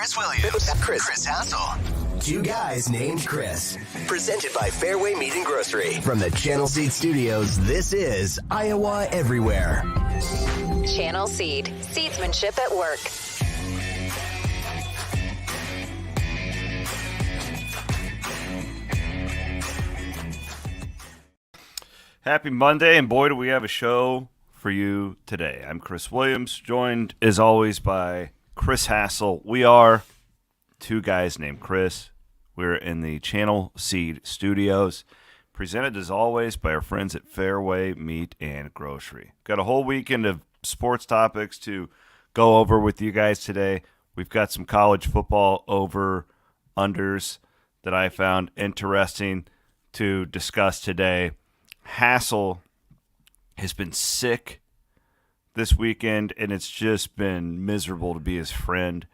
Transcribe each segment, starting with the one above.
Chris Williams, Chris Hassel. Two guys named Chris. Presented by Fairway Meat and Grocery. From the Channel Seed Studios, this is Iowa Everywhere. Channel Seed. Seedsmanship at work. Happy Monday, and boy, do we have a show for you today. I'm Chris Williams, joined as always by Chris Hassel. We are two guys named Chris. We're in the Channel Seed Studios, presented as always by our friends at Fairway Meat and Grocery. Got a whole weekend of sports topics to go over with you guys today. We've got some college football over-unders that I found interesting to discuss today. Hassel has been sick this weekend, and it's just been miserable to be his friend.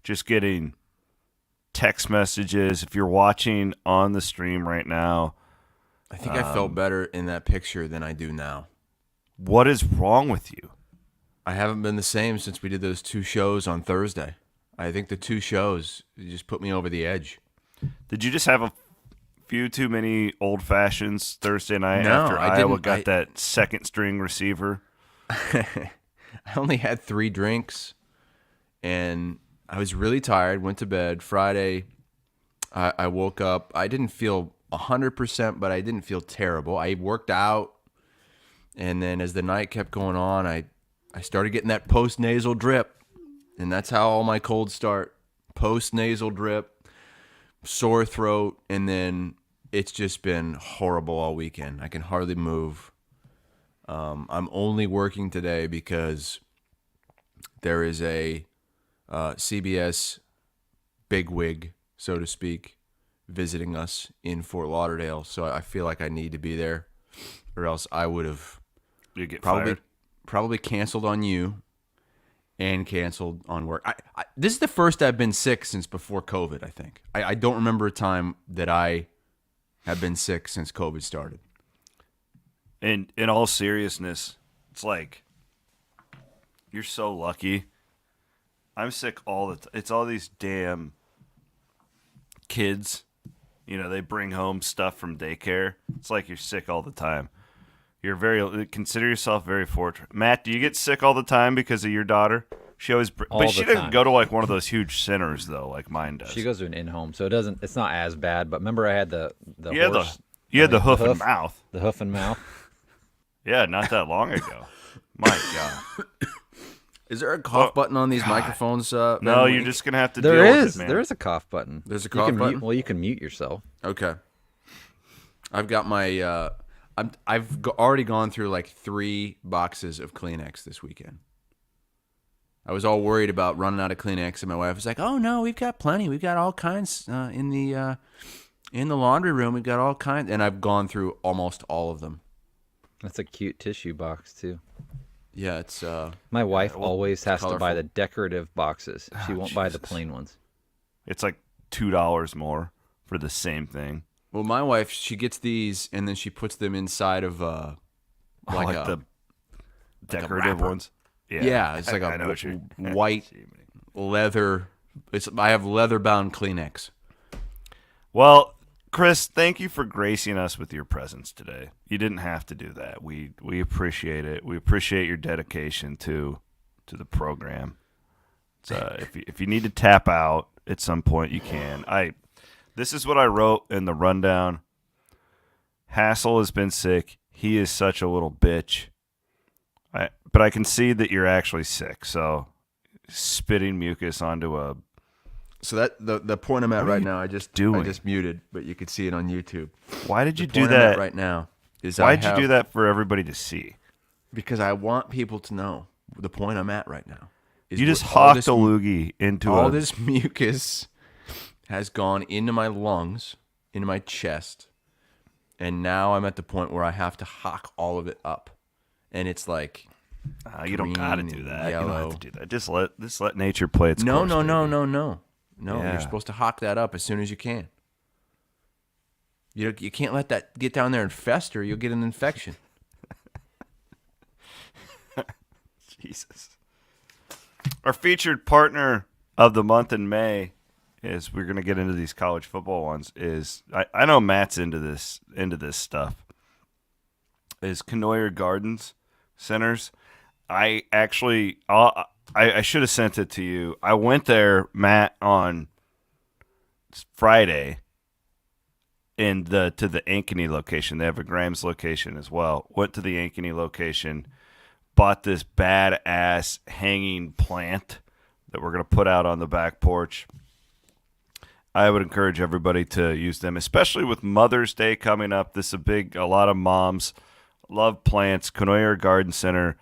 Just getting text messages. If you're watching on the stream right now, I think I felt better in that picture than I do now. What is wrong with you? I haven't been the same since we did those two shows on Thursday. I think the two shows just put me over the edge. Did you just have a few too many old fashions Thursday night after I Iowa didn't. got that second string receiver? I only had 3 drinks, and I was really tired, went to bed. Friday, I woke up. I didn't feel 100%, but I didn't feel terrible. I worked out, and then as the night kept going on, I started getting that post-nasal drip, and that's how all my colds start. Post-nasal drip, sore throat, and then it's just been horrible all weekend. I can hardly move. I'm only working today because there is a CBS bigwig, so to speak, visiting us in Fort Lauderdale. So I feel like I need to be there, or else I would have probably canceled on you and canceled on work. This is the first I've been sick since before COVID, I think. I don't remember a time that I have been sick since COVID started. And in all seriousness, it's like, you're so lucky. I'm sick all the time. It's all these damn kids. You know, they bring home stuff from daycare. It's like you're sick all the time. Consider yourself very fortunate. Matt, do you get sick all the time because of your daughter? She always, but she doesn't go to like one of those huge centers though, like mine does. She goes to an in-home, so it's not as bad. But remember, I had the horse. You had the hoof and mouth. The hoof and mouth. Yeah, not that long ago. My God. Is there a cough button on these microphones? No, you're just gonna have to There deal is. with it, man. There is a cough button. There's a cough button? You can mute yourself. Okay. I've got my. I've already gone through like 3 boxes of Kleenex this weekend. I was all worried about running out of Kleenex, and my wife was like, "Oh no, we've got plenty. We've got all kinds in the laundry room. We've got all kinds." And I've gone through almost all of them. That's a cute tissue box too. Yeah, it's. My wife always has colorful. to buy the decorative boxes. She won't buy the Jesus. plain ones. It's like $2 more for the same thing. Well, my wife, she gets these, and then she puts them inside of the a decorative wrapper. ones. Yeah, it's like I a know what you're- white leather. I have leather-bound Kleenex. Well, Chris, thank you for gracing us with your presence today. You didn't have to do that. We appreciate it. We appreciate your dedication to the program. So if you need to tap out at some point, you can. This is what I wrote in the rundown. Hassel has been sick. He is such a little bitch. But I can see that you're actually sick. So spitting mucus onto a. So that the point I'm at right now, I just muted, but you could see it on YouTube. Why did you do The point I'm that at right now is Why did you do that for everybody to see? Because I want people to know the point I'm at right now. Is You just all hawked this- a loogie into all a. this mucus has gone into my lungs, into my chest, and now I'm at the point where I have to hawk all of it up, and it's like. You don't got to green do and that. You don't yellow. have to do that. Just let nature play its No, course. no, no, baby. no, no. No, Yeah. you're supposed to hawk that up as soon as you can. You can't let that get down there and fester. You'll get an infection. Jesus. Our featured partner of the month in May, is we're going to get into these college football ones, is I know Matt's into this stuff, is Canoyer Gardens Centers. I actually, I should have sent it to you. I went there, Matt, on Friday to the Ankeny location. They have a Grimes location as well. Went to the Ankeny location, bought this badass hanging plant that we're going to put out on the back porch. I would encourage everybody to use them, especially with Mother's Day coming up. This is a lot of moms love plants. Canoyer Garden Center.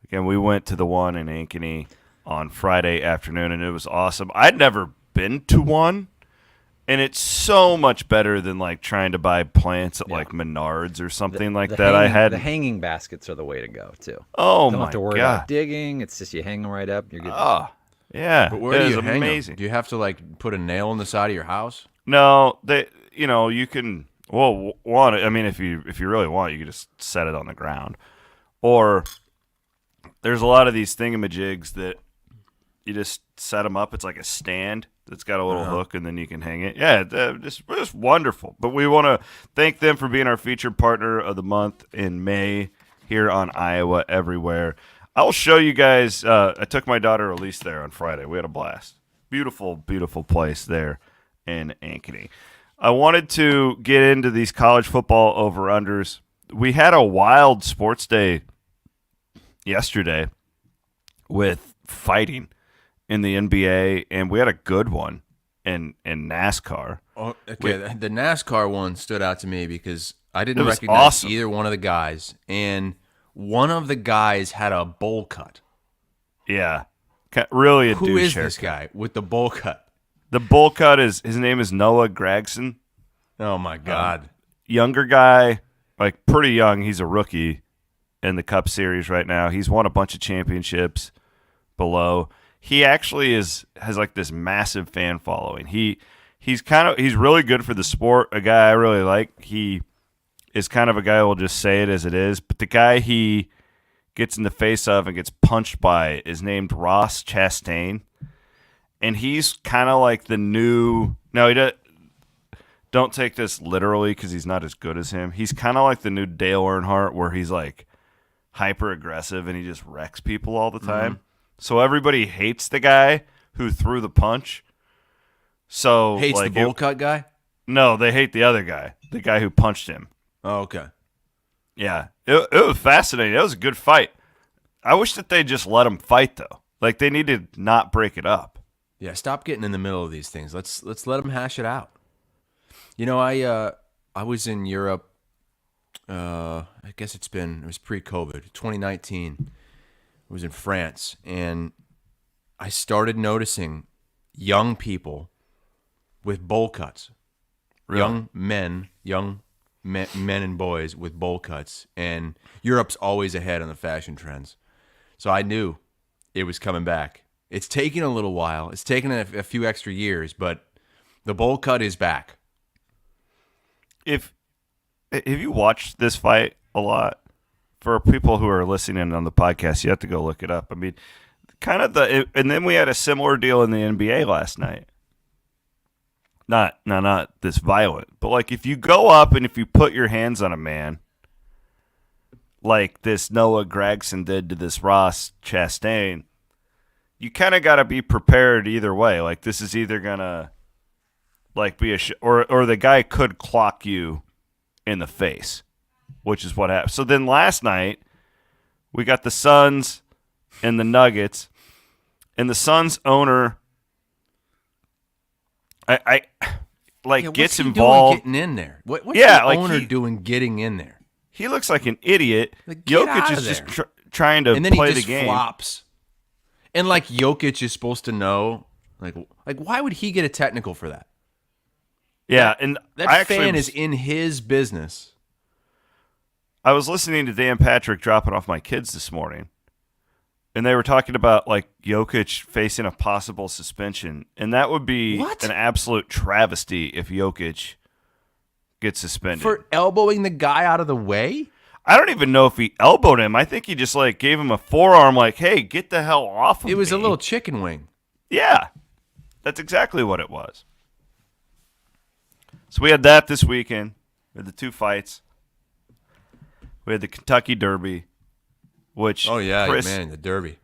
Again, we went to the one in Ankeny on Friday afternoon, and it was awesome. I'd never been to one, and it's so much better than like trying to buy plants at like Menards or something like that. The hanging baskets are the way to go too. Oh, Don't my have to worry God. about digging. It's just you hang them right up. You're good. Oh, yeah. But where it do is you hang 'em? amazing. Do you have to like put a nail in the side of your house? No, you can. Well, one, I mean, if you really want, you can just set it on the ground, or there's a lot of these thingamajigs that you just set them up. It's like a stand that's got a little hook, and then you can hang it. Yeah, just wonderful. But we want to thank them for being our featured partner of the month in May here on Iowa Everywhere. I'll show you guys. I took my daughter Elise there on Friday. We had a blast. Beautiful, beautiful place there in Ankeny. I wanted to get into these college football over-unders. We had a wild sports day yesterday with fighting in the NBA, and we had a good one in NASCAR. Oh, okay. The NASCAR one stood out to me because I It didn't was recognize awesome. either one of the guys, and one of the guys had a bowl cut. Yeah, really a Who douche is haircut. this guy with the bowl cut? The bowl cut his name is Noah Gragson. Oh my God! Younger guy, like pretty young. He's a rookie in the Cup Series right now. He's won a bunch of championships below. He actually has like this massive fan following. He's really good for the sport. A guy I really like. He is kind of a guy who will just say it as it is. But the guy he gets in the face of and gets punched by is named Ross Chastain. And he's kind of like the new – no, don't take this literally because he's not as good as him. He's kind of like the new Dale Earnhardt where he's like hyper-aggressive and he just wrecks people all the time. Mm-hmm. So everybody hates the guy who threw the punch. So Hates like, the bowl cut guy? No, they hate the other guy, the guy who punched him. Oh, okay. Yeah, it was fascinating. It was a good fight. I wish that they just let him fight, though. Like, they need to not break it up. Yeah, stop getting in the middle of these things. Let's let them hash it out. You know, I was in Europe. I guess it was pre-COVID, 2019. I was in France, and I started noticing young people with bowl cuts. Really? Young men and boys with bowl cuts, and Europe's always ahead on the fashion trends. So I knew it was coming back. It's taking a little while. It's taken a few extra years, but the bowl cut is back. Have you watched this fight a lot? For people who are listening on the podcast, you have to go look it up. I mean, and then we had a similar deal in the NBA last night. Not this violent, but like if you go up and if you put your hands on a man, like this Noah Gragson did to this Ross Chastain, you kind of got to be prepared either way. Like this is either gonna like be or the guy could clock you in the face, which is what happened. So then last night we got the Suns and the Nuggets, and the Suns owner gets involved. Getting in there. What's Yeah, the like owner doing getting in there? He looks like an idiot. Like, get Jokic out is of just there. trying to And then play he the just game. flops. And like Jokic is supposed to know, like why would he get a technical for that? Yeah, and That I actually fan was- is in his business. I was listening to Dan Patrick dropping off my kids this morning, and they were talking about like Jokic facing a possible suspension, and that would be What? an absolute travesty if Jokic gets suspended. For elbowing the guy out of the way? I don't even know if he elbowed him. I think he just like gave him a forearm, like, "Hey, get the hell off of me." It was a little chicken wing. Yeah, That's exactly what it was. So we had that this weekend. We had the 2 fights. We had the Kentucky Derby, which Chris, man, the Derby.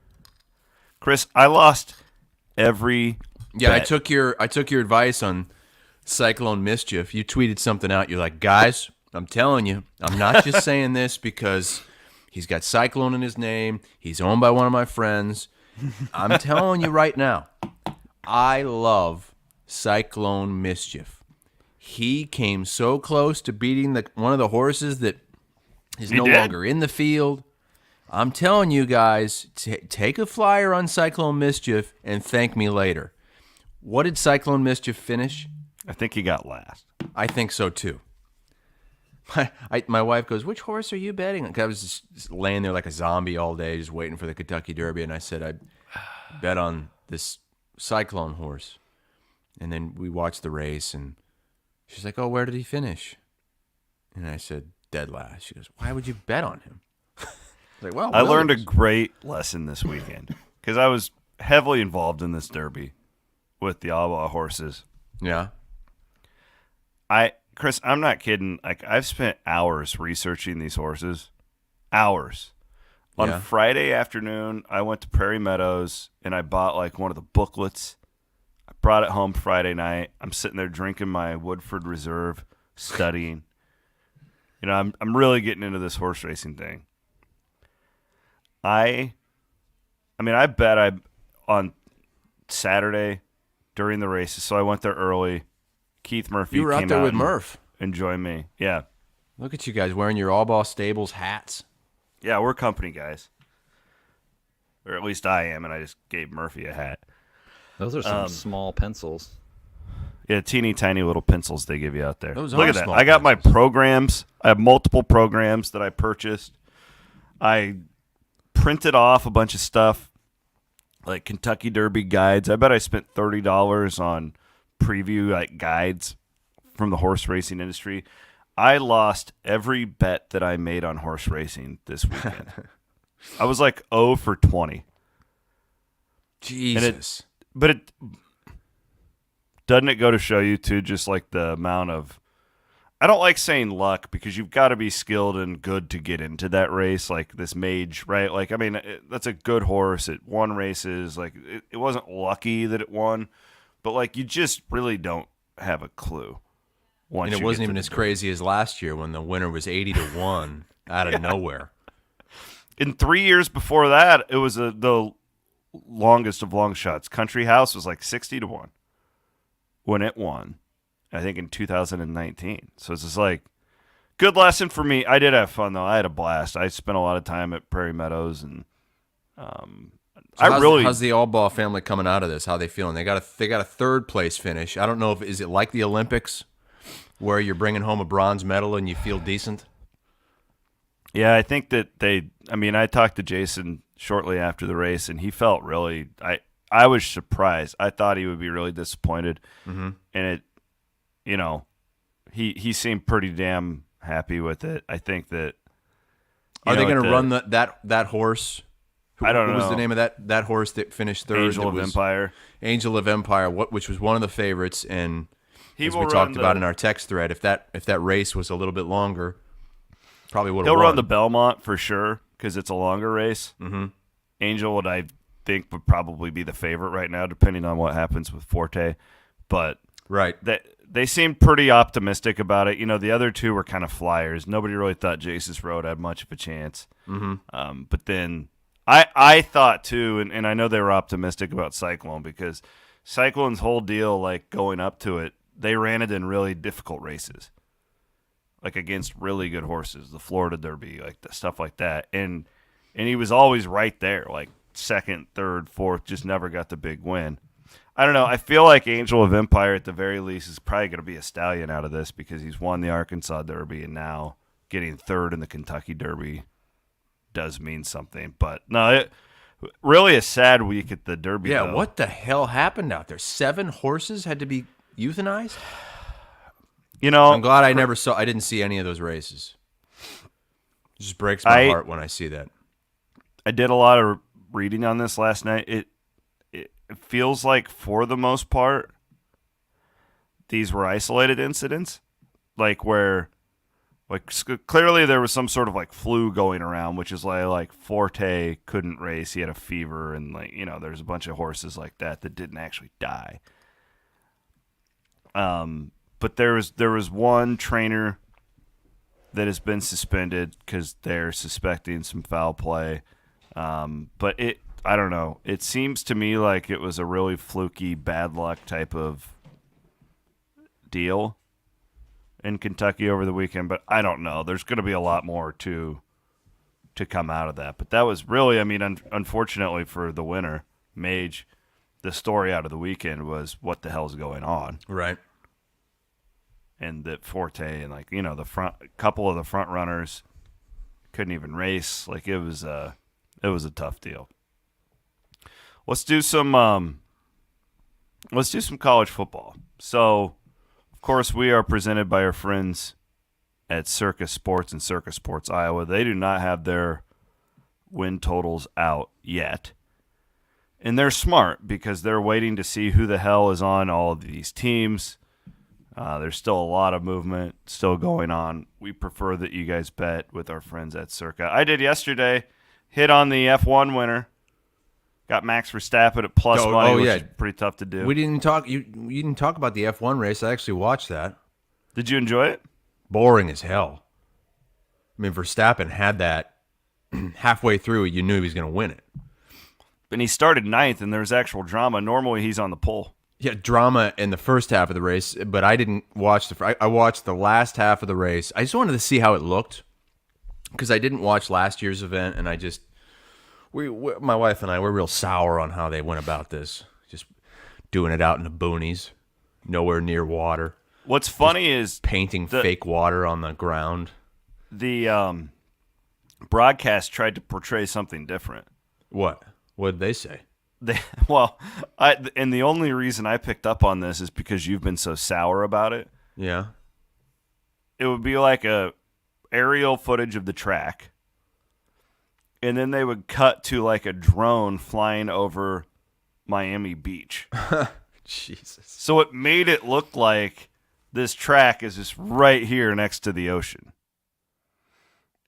Chris, I lost every Yeah, bet. I took your advice on Cyclone Mischief. You tweeted something out. You're like, guys, I'm telling you, I'm not just saying this because he's got Cyclone in his name. He's owned by one of my friends. I'm telling you right now, I love Cyclone Mischief. He came so close to beating one of the horses that is no longer in the field. I'm telling you guys, take a flyer on Cyclone Mischief and thank me later. What did Cyclone Mischief finish? I think he got last. I think so too. My wife goes, "Which horse are you betting on?" 'Cause I was just laying there like a zombie all day, just waiting for the Kentucky Derby, and I said I bet on this Cyclone horse. And then we watched the race, and she's like, "Oh, where did he finish?" And I said, "Dead last." She goes, "Why would you bet on him?" I was like, "Well, I learned a great lesson this weekend because I was heavily involved in this Derby with the Iowa horses. Yeah. Chris, I'm not kidding. Like, I've spent hours researching these horses. Hours. On Friday afternoon, I went to Prairie Meadows and I bought like one of the booklets. I brought it home Friday night. I'm sitting there drinking my Woodford Reserve, studying. You know, I'm really getting into this horse racing thing. I bet on Saturday during the races, so I went there early. Keith Murphy You were out came there out with and Murph. enjoyed me. Yeah. Look at you guys wearing your All Ball Stables hats. Yeah, we're company guys. Or at least I am, and I just gave Murphy a hat. Those are some small pencils. Yeah, teeny tiny little pencils they give you out there. Those Look are at that. small I got my pencils. programs. I have multiple programs that I purchased. I printed off a bunch of stuff, like Kentucky Derby guides. I bet I spent $30 on preview like guides from the horse racing industry. I lost every bet that I made on horse racing this weekend. I was like 0 for 20. Jesus. But doesn't it go to show you too, just like the amount of, I don't like saying luck because you've got to be skilled and good to get into that race, like this Mage, right? Like, I mean, that's a good horse. It won races. Like, it wasn't lucky that it won, but like you just really don't have a clue. And it wasn't even as crazy as last year when the winner was 80-1 out of nowhere. In 3 years before that, it was the longest of long shots. Country House was like 60-1 when it won, I think in 2019. So it's just like, good lesson for me. I did have fun, though. I had a blast. I spent a lot of time at Prairie Meadows, and how's the All Ball family coming out of this? How they feeling? They got a third place finish. I don't know is it like the Olympics where you're bringing home a bronze medal and you feel decent? Yeah, I think that I talked to Jason shortly after the race, and he felt really, I was surprised. I thought he would be really disappointed. Mm-hmm. And he seemed pretty damn happy with it. I think that. Are they going to run that horse? I don't know. What was the name of that horse that finished third? Angel of Empire. Angel of Empire, which was one of the favorites, and as we talked about in our text thread, if that race was a little bit longer, probably would have won. He'll run the Belmont for sure because it's a longer race. Mm-hmm. Angel I think would probably be the favorite right now, depending on what happens with Forte. But right, they seemed pretty optimistic about it. You know, the other two were kind of flyers. Nobody really thought Jesus Road had much of a chance. Mm-hmm. But then I thought too, and I know they were optimistic about Cyclone because Cyclone's whole deal, like going up to it, they ran it in really difficult races, like against really good horses, the Florida Derby, like stuff like that. And he was always right there, like second, third, fourth, just never got the big win. I don't know. I feel like Angel of Empire, at the very least, is probably going to be a stallion out of this because he's won the Arkansas Derby, and now getting third in the Kentucky Derby does mean something. But no, really a sad week at the Derby. Yeah, though. What the hell happened out there? 7 horses had to be euthanized? You know, I'm glad I didn't see any of those races. It just breaks my heart when I see that. I did a lot of reading on this last night. it feels like for the most part, these were isolated incidents, like where, like clearly there was some sort of like flu going around, which is like Forte couldn't race, he had a fever, and like there's a bunch of horses like that didn't actually die. But there was one trainer that has been suspended because they're suspecting some foul play. But I don't know. It seems to me like it was a really fluky, bad luck type of deal in Kentucky over the weekend. But I don't know. There's going to be a lot more to come out of that. But that was really, I mean, unfortunately for the winner, Mage, the story out of the weekend was what the hell's going on. Right. And that Forte and the couple of the front runners couldn't even race. Like it was a tough deal. Let's do some college football. So, of course, we are presented by our friends at Circus Sports and Circus Sports Iowa. They do not have their win totals out yet. And they're smart because they're waiting to see who the hell is on all of these teams. There's still a lot of movement still going on. We prefer that you guys bet with our friends at Circa. I did yesterday. Hit on the F1 winner. Got Max Verstappen at plus money, which is pretty tough to do. We didn't talk. You didn't talk about the F1 race. I actually watched that. Did you enjoy it? Boring as hell. I mean, Verstappen had that halfway through. You knew he was going to win it. And he started ninth, and there was actual drama. Normally, he's on the pole. Yeah, drama in the first half of the race, but I didn't watch I watched the last half of the race. I just wanted to see how it looked because I didn't watch last year's event, and I just my wife and I were real sour on how they went about this, just doing it out in the boonies, nowhere near water. What's funny is painting fake water on the ground. The broadcast tried to portray something different. What? What did they say? And the only reason I picked up on this is because you've been so sour about it. Yeah. It would be like a aerial footage of the track, and then they would cut to like a drone flying over Miami Beach. Jesus. So it made it look like this track is just right here next to the ocean.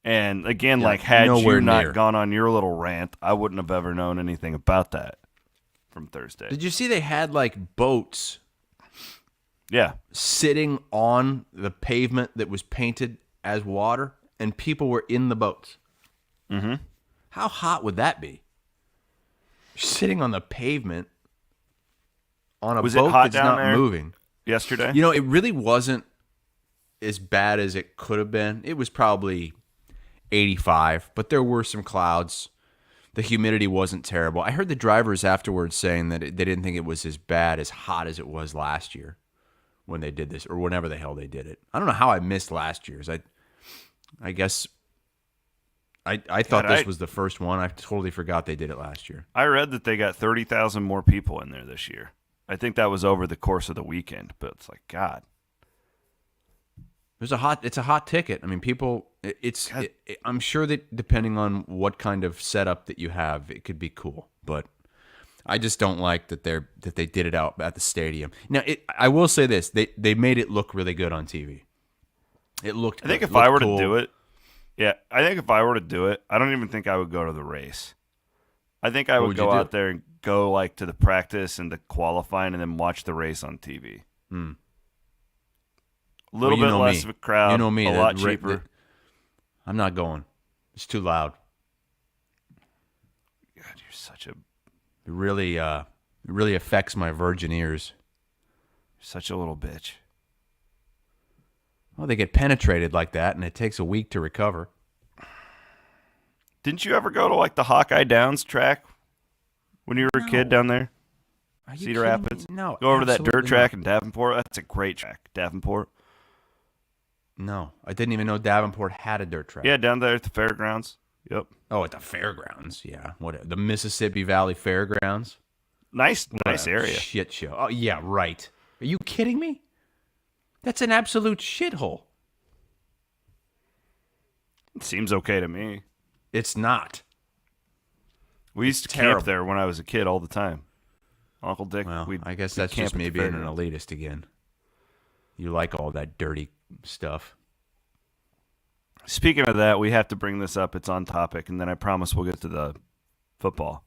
And again, had you not gone on your little rant, I wouldn't have ever known anything about that from Thursday. Did you see they had like boats? Yeah. Sitting on the pavement that was painted as water, and people were in the boats. Mm-hmm. How hot would that be? You're sitting on the pavement on a boat that's not moving. Yesterday? It really wasn't as bad as it could have been. It was probably 85, but there were some clouds. The humidity wasn't terrible. I heard the drivers afterwards saying that they didn't think it was as bad, as hot as it was last year when they did this, or whenever the hell they did it. I don't know how I missed last year's. I guess I thought this was the first one. I totally forgot they did it last year. I read that they got 30,000 more people in there this year. I think that was over the course of the weekend, but it's like, God. It's a hot ticket. I mean, people. I'm sure that depending on what kind of setup that you have, it could be cool. But I just don't like that they did it out at the stadium. Now, I will say this: they made it look really good on TV. It looked. I think if I were to do it, I don't even think I would go to the race. I think I would go out there and go like to the practice and the qualifying, and then watch the race on TV. A little bit less of a crowd. You know me. A lot cheaper. I'm not going. It's too loud. God, you're such a... It really affects my virgin ears. You're such a little bitch. Well, they get penetrated like that, and it takes a week to recover. Didn't you ever go to like the Hawkeye Downs track when you were a kid down there? Cedar Rapids? No. Go over to that dirt track in Davenport. That's a great track, Davenport. No, I didn't even know Davenport had a dirt track. Yeah, down there at the fairgrounds. Yep. Oh, at the fairgrounds. Yeah. What? The Mississippi Valley Fairgrounds. Nice area. Shit show. Oh yeah, right. Are you kidding me? That's an absolute shithole. It seems okay to me. It's not. We used to camp there when I was a kid all the time. Uncle Dick. Well, we I guess we that's camp just at me the being an fairgrounds. elitist again. You like all that dirty stuff. Speaking of that, we have to bring this up. It's on topic, and then I promise we'll get to the football.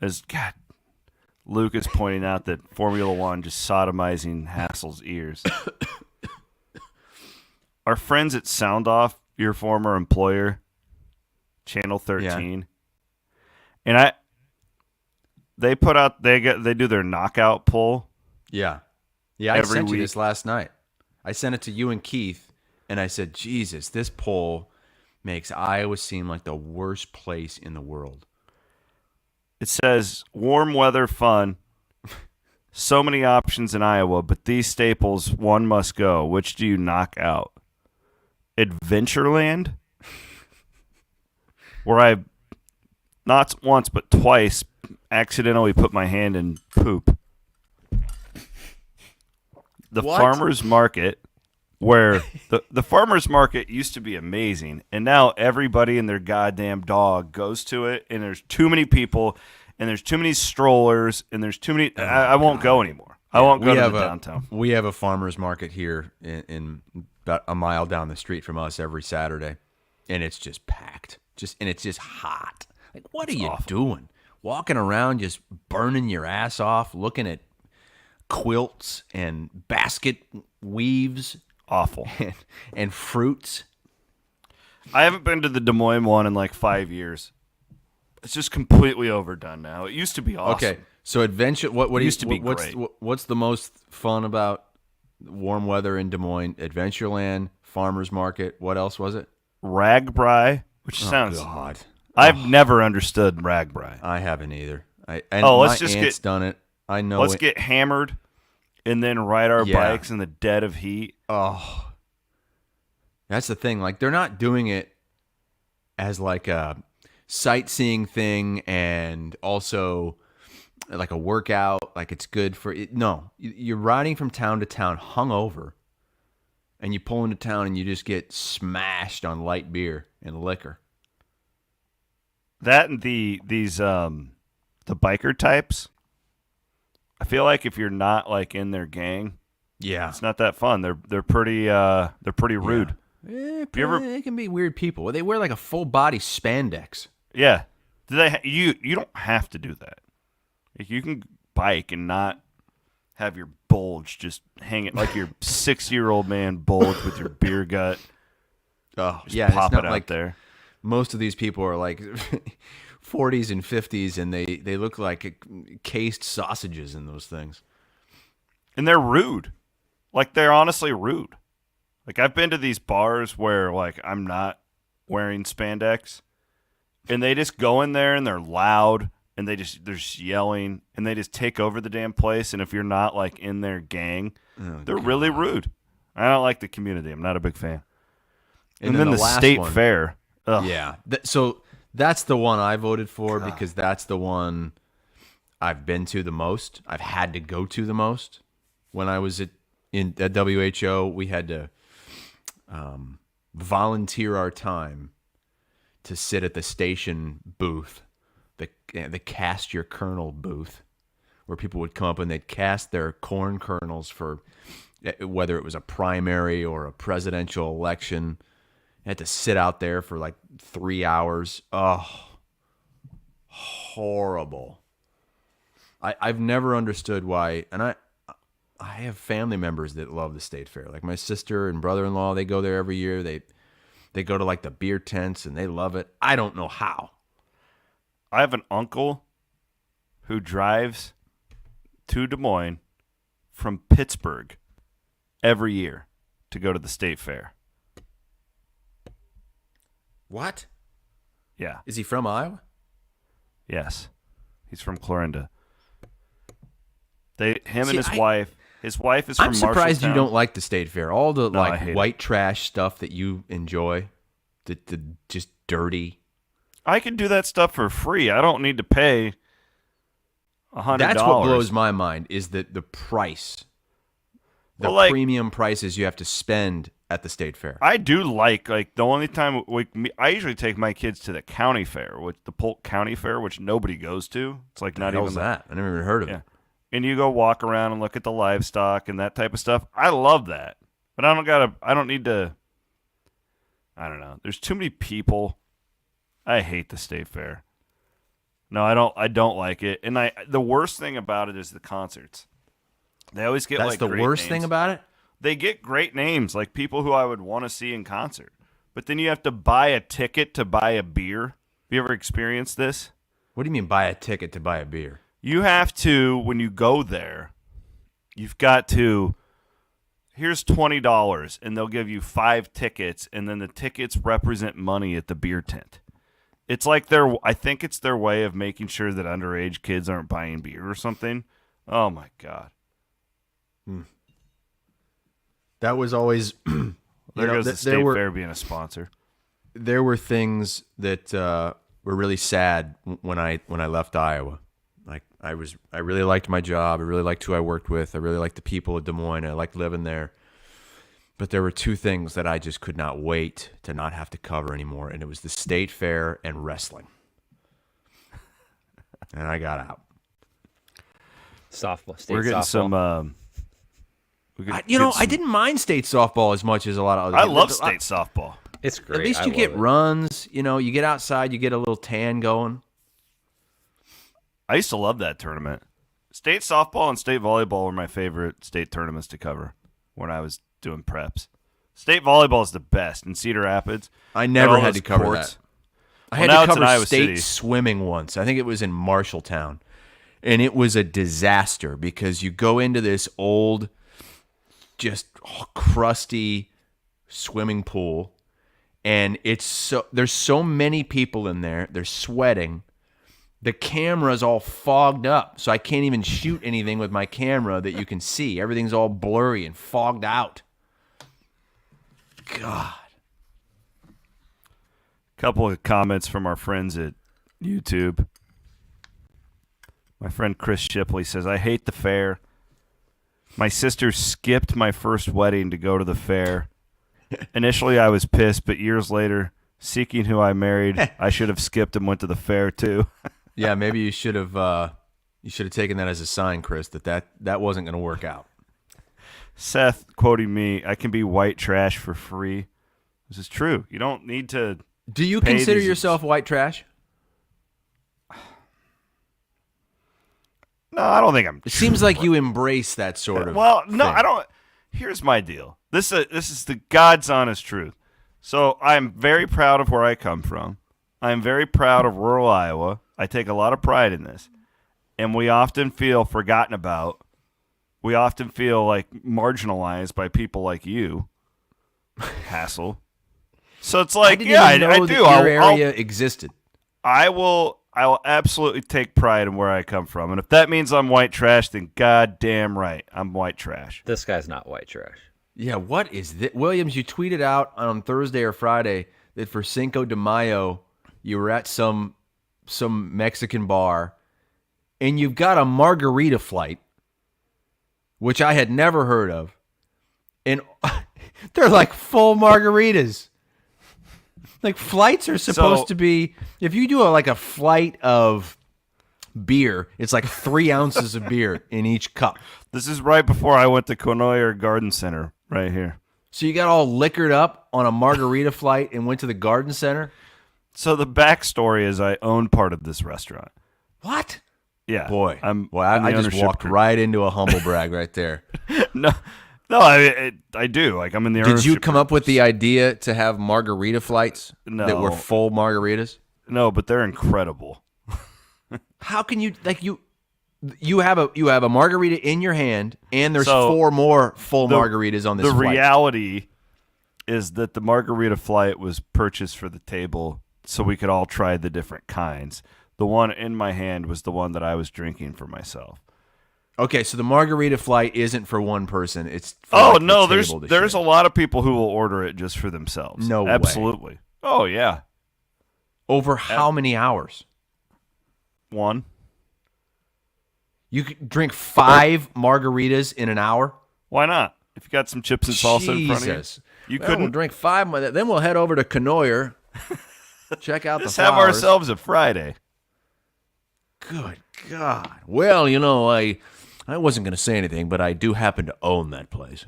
God, Luke is pointing out that Formula One just sodomizing Hassel's ears. Our friends at Sound Off, your former employer, Channel 13, and they put out they do their knockout poll. Yeah. Yeah, I Every sent you week. this last night. I sent it to you and Keith, and I said, Jesus, this poll makes Iowa seem like the worst place in the world. It says warm weather fun. So many options in Iowa, but these staples, one must go. Which do you knock out? Adventureland, where I not once but twice accidentally put my hand in poop. The What? farmer's market, where the farmer's market used to be amazing, and now everybody and their goddamn dog goes to it, and there's too many people, and there's too many strollers, and there's too many. I won't go anymore. I won't go to the downtown. We have a farmer's market here in about a mile down the street from us every Saturday, and it's just packed. And it's just hot. Like, what are you doing? Walking around just burning your ass off, looking at quilts and basket weaves Awful. and fruits. I haven't been to the Des Moines one in like 5 years. It's just completely overdone now. It used to be awesome. Okay, so adventure. What It used to be what's, great. What's the most fun about warm weather in Des Moines? Adventureland, farmers market. What else was it? Ragbri, which sounds. God, I've never understood Ragbri. I haven't either. Let's my just aunt's done it. I know Let's it. get hammered and then ride our Yeah. bikes in the dead of heat. Oh, that's the thing. Like, they're not doing it as like a sightseeing thing and also like a workout. Like, it's good for it. No, you're riding from town to town hungover, and you pull into town and you just get smashed on light beer and liquor. That and the biker types. I feel like if you're not like in their gang, Yeah, it's not that fun. They're pretty rude. they can be weird people. They wear like a full body spandex. Yeah. You don't have to do that. Like, you can bike and not have your bulge just hanging like your 6-year-old man bulge with your beer gut. Oh, Just yeah, pop it's not it out like there. most of these people are like 40s and 50s, and they look like cased sausages in those things. And they're rude. Like, they're honestly rude. Like, I've been to these bars where like I'm not wearing spandex, and they just go in there and they're loud and they're just yelling and they just take over the damn place. And if you're not like in their gang, they're really rude. I don't like the community. I'm not a big fan. And then the last state one- fair. Ugh. Yeah. So that's the one I voted for because that's the one I've been to the most. I've had to go to the most. When I was at WHO, we had to volunteer our time to sit at the station booth, the cast your kernel booth, where people would come up and they'd cast their corn kernels for whether it was a primary or a presidential election. I had to sit out there for like 3 hours. Oh, horrible. I've never understood why, and I have family members that love the state fair. Like my sister and brother-in-law, they go there every year. They go to like the beer tents and they love it. I don't know how. I have an uncle who drives to Des Moines from Pittsburgh every year to go to the state fair. What? Yeah. Is he from Iowa? Yes. He's from Clarinda. Him and See, his wife. His wife is from I'm surprised you Marshalltown. don't like the state fair. All the No, I hate it. white trash stuff that you enjoy, the just dirty. I can do that stuff for free. I don't need to pay $100. That's what blows my mind is that the price, the Well, like- premium prices you have to spend at the state fair. I do like the only time I usually take my kids to the county fair, which the Polk County Fair, which nobody goes to. It's like not even that. I never even heard of it. And you go walk around and look at the livestock and that type of stuff. I love that, but I don't need to. I don't know. There's too many people. I hate the state fair. No, I don't like it. And the worst thing about it is the concerts. They always get That's the great worst names. thing about it? They get great names, like people who I would want to see in concert. But then you have to buy a ticket to buy a beer. Have you ever experienced this? What do you mean buy a ticket to buy a beer? You have to, when you go there, you've got to, here's $20, and they'll give you 5 tickets, and then the tickets represent money at the beer tent. It's like I think it's their way of making sure that underage kids aren't buying beer or something. Oh, my God. That was always there goes the state fair being a sponsor. There were things that were really sad when I left Iowa. Like I really liked my job. I really liked who I worked with. I really liked the people of Des Moines. I liked living there. But there were 2 things that I just could not wait to not have to cover anymore, and it was the state fair and wrestling. And I got out. Softball. We're getting softball. I didn't mind state softball as much as a lot of other. I love state softball. It's great. At least you I get love it. runs. You get outside. You get a little tan going. I used to love that tournament. State softball and state volleyball were my favorite state tournaments to cover when I was doing preps. State volleyball is the best in Cedar Rapids. I never had to cover that. I had to cover state City. swimming once. I think it was in Marshalltown. And it was a disaster because you go into this old, just crusty swimming pool, and there's so many people in there. They're sweating. The camera's all fogged up, so I can't even shoot anything with my camera that you can see. Everything's all blurry and fogged out. God. Couple of comments from our friends at YouTube. My friend Chris Shipley says, I hate the fair. My sister skipped my first wedding to go to the fair. Initially, I was pissed, but years later, seeking who I married, I should have skipped and went to the fair too. Yeah, maybe you should have taken that as a sign, Chris, that wasn't going to work out. Seth, quoting me, I can be white trash for free. This is true. You don't need to. Do you consider yourself white trash? No, I don't think I'm. It seems like you embrace that sort of. Well, no, thing. I don't. Here's my deal. This is the God's honest truth. So I'm very proud of where I come from. I'm very proud of rural Iowa. I take a lot of pride in this. And we often feel forgotten about. We often feel like marginalized by people like you, Hassel. So it's like, I do. Your area existed. I will absolutely take pride in where I come from. And if that means I'm white trash, then goddamn right, I'm white trash. This guy's not white trash. Yeah, what is this? Williams, you tweeted out on Thursday or Friday that for Cinco de Mayo, you were at some Mexican bar, and you've got a margarita flight, which I had never heard of. And they're like full margaritas. Like flights are supposed to be, if you do a flight of beer, it's like 3 ounces of beer in each cup. This is right before I went to Conoyer Garden Center right here. So you got all liquored up on a margarita flight and went to the garden center? So the backstory is I own part of this restaurant. What? Yeah. Boy, I'm I the just walked right into a humble brag right there. No, I do. Like, I'm in the Did you ownership come group. up with the idea to have margarita flights that were full margaritas? No, but they're incredible. How can you you have a margarita in your hand and there's 4 more full margaritas on this flight? The reality is that the margarita flight was purchased for the table so we could all try the different kinds. The one in my hand was the one that I was drinking for myself. Okay, so the margarita flight isn't for one person. It's for there's a lot of people who will order it just for themselves. No way. Absolutely. Oh, yeah. Over how many hours? 1. You could drink 5 margaritas in an hour? Why not? If you got some chips and salsa in front of you. You Well, couldn't we'll drink 5 more. Then we'll head over to Canoyer. Check out the just flowers. have ourselves a Friday. Good God. Well, I wasn't going to say anything, but I do happen to own that place.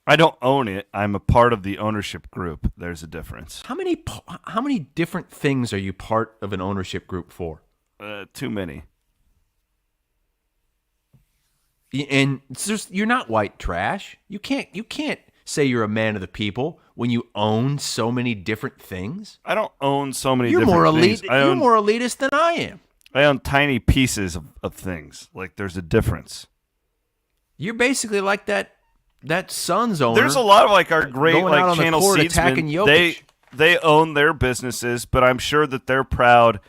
I don't own it. I'm a part of the ownership group. There's a difference. How many different things are you part of an ownership group for? Too many. And it's just, you're not white trash. You can't say you're a man of the people when you own so many different things. I don't own so many You're different more elite. things. You're more elitist than I am. I own tiny pieces of things. Like, there's a difference. You're basically like that Suns owner. There's a lot of our great going out on the channel court attacking seedsmen. Jokic. They own their businesses, but I'm sure that they're proud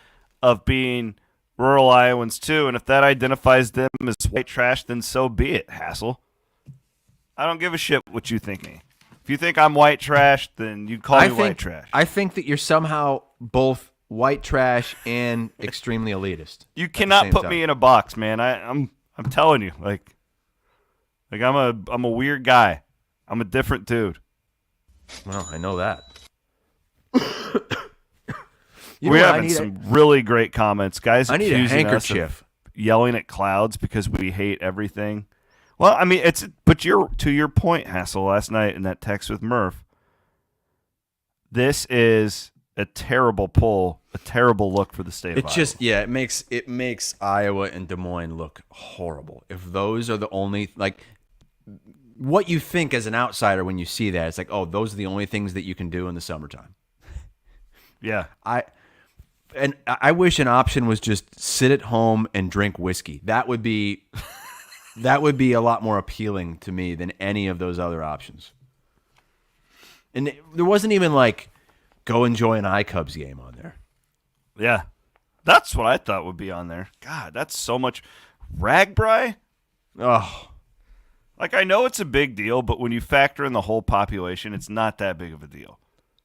of being rural Iowans too. And if that identifies them as white trash, then so be it, Hassel. I don't give a shit what you think me. If you think I'm white trash, then you call me white trash. I think that you're somehow both white trash and extremely elitist. You cannot put me in a box, man. I'm telling you, like I'm a weird guy. I'm a different dude. Well, I know that. We're having some really great comments, guys. I need a accusing us handkerchief. of yelling at clouds because we hate everything. Well, I mean, but to your point, Hassel, last night in that text with Murph, this is a terrible pull, a terrible look for the state of Iowa. It makes Iowa and Des Moines look horrible. If those are the only, what you think as an outsider when you see that, it's like, oh, those are the only things that you can do in the summertime. Yeah. I wish an option was just sit at home and drink whiskey. That would be a lot more appealing to me than any of those other options. And there wasn't even go enjoy an iCubs game on there. Yeah. That's what I thought would be on there. God, that's so much Ragbri. Oh. I know it's a big deal, but when you factor in the whole population, it's not that big of a deal.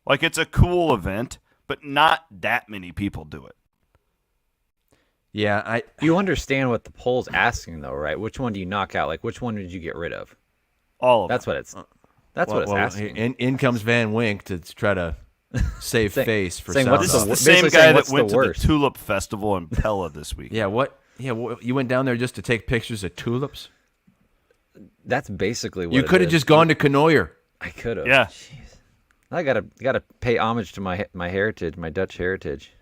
It's a cool event, but not that many people do it. Yeah, You understand what the poll's asking, though, right? Which one do you knock out? Which one did you get rid of? All of That's them. what it's. That's what it's asking. In comes Van Wink to try to save face for saying South. what's This is the the basically same saying guy that what's went the to the worst? Tulip Festival in Pella this week. Yeah, what? Yeah, you went down there just to take pictures of tulips? That's basically what You it could have is. just gone to Canoyer. I could have. Yeah. Jeez. I gotta pay homage to my heritage, my Dutch heritage.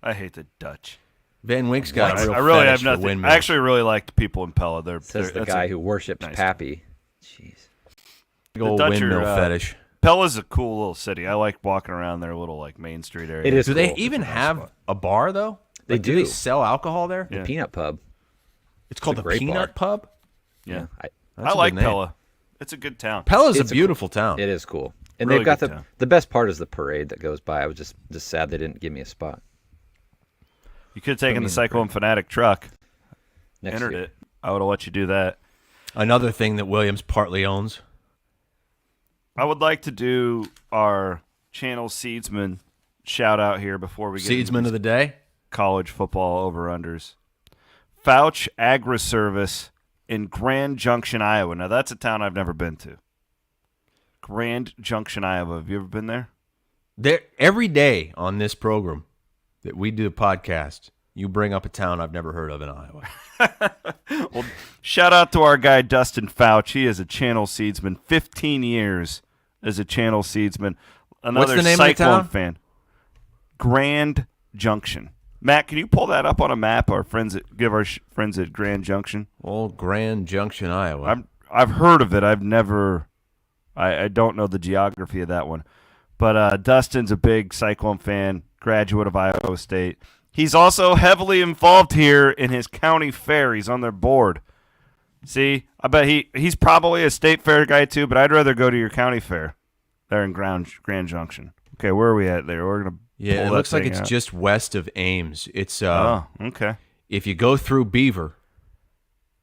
I hate the Dutch. Van Wink's got a real I really fetish have for nothing. windmills. I actually really like the people in Pella. Says the guy who worships nice Pappy. Jeez. Big old Dutch are, windmill fetish. Pella's a cool little city. I like walking around their little Main Street area. It is. Do they cool. even have a bar though? They do. do. They sell alcohol there? Yeah. Peanut Pub. It's called a the great Peanut Pub. Yeah. That's I a like good name. Pella. It's a good town. Pella's It's a beautiful town. It is cool, and Really they've got good town. the best part is the parade that goes by. I was just sad they didn't give me a spot. You could have taken the in the Cyclone Fanatic truck, Next entered year. it. I would have let you do that. Another thing that Williams partly owns. I would like to do our channel Seedsman shout out here before we get Seedsman into of the day. college football over-unders. Fouch Agri-Service in Grand Junction, Iowa. Now, that's a town I've never been to. Grand Junction, Iowa. Have you ever been there? There every day on this program that we do a podcast, you bring up a town I've never heard of in Iowa. Well, shout out to our guy, Dustin Fouch. He is a channel Seedsman. 15 years as a channel Seedsman. Another What's the name of the Cyclone town? fan. Grand Junction. Matt, can you pull that up on a map? Our friends friends at Grand Junction. Old Grand Junction, Iowa. I've heard of it. I've never. I don't know the geography of that one. But Dustin's a big Cyclone fan, graduate of Iowa State. He's also heavily involved here in his county fair. He's on their board. See, I bet he's probably a state fair guy too, but I'd rather go to your county fair there in Grand Junction. Okay, where are we at there? We're going to Yeah, pull it that looks like thing it's out. just west of Ames. It's Oh, okay. if you go through Beaver,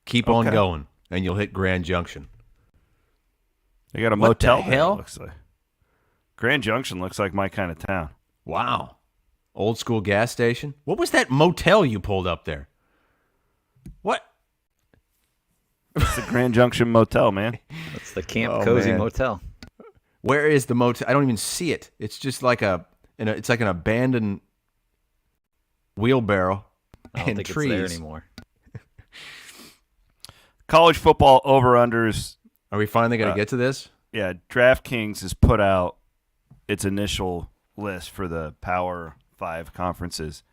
keep on Okay. going, and you'll hit Grand Junction. They got a What the motel there, hell? it looks like. Grand Junction looks like my kind of town. Wow. Old school gas station. What was that motel you pulled up there? What? It's the Grand Junction Motel, man. It's the Camp Cozy man. Motel. Where is the motel? I don't even see it. It's just like it's like an abandoned wheelbarrow I don't and think trees. it's there anymore. College football over-unders. Are we finally going to get to this? Yeah, DraftKings has put out its initial list for the Power 5 conferences.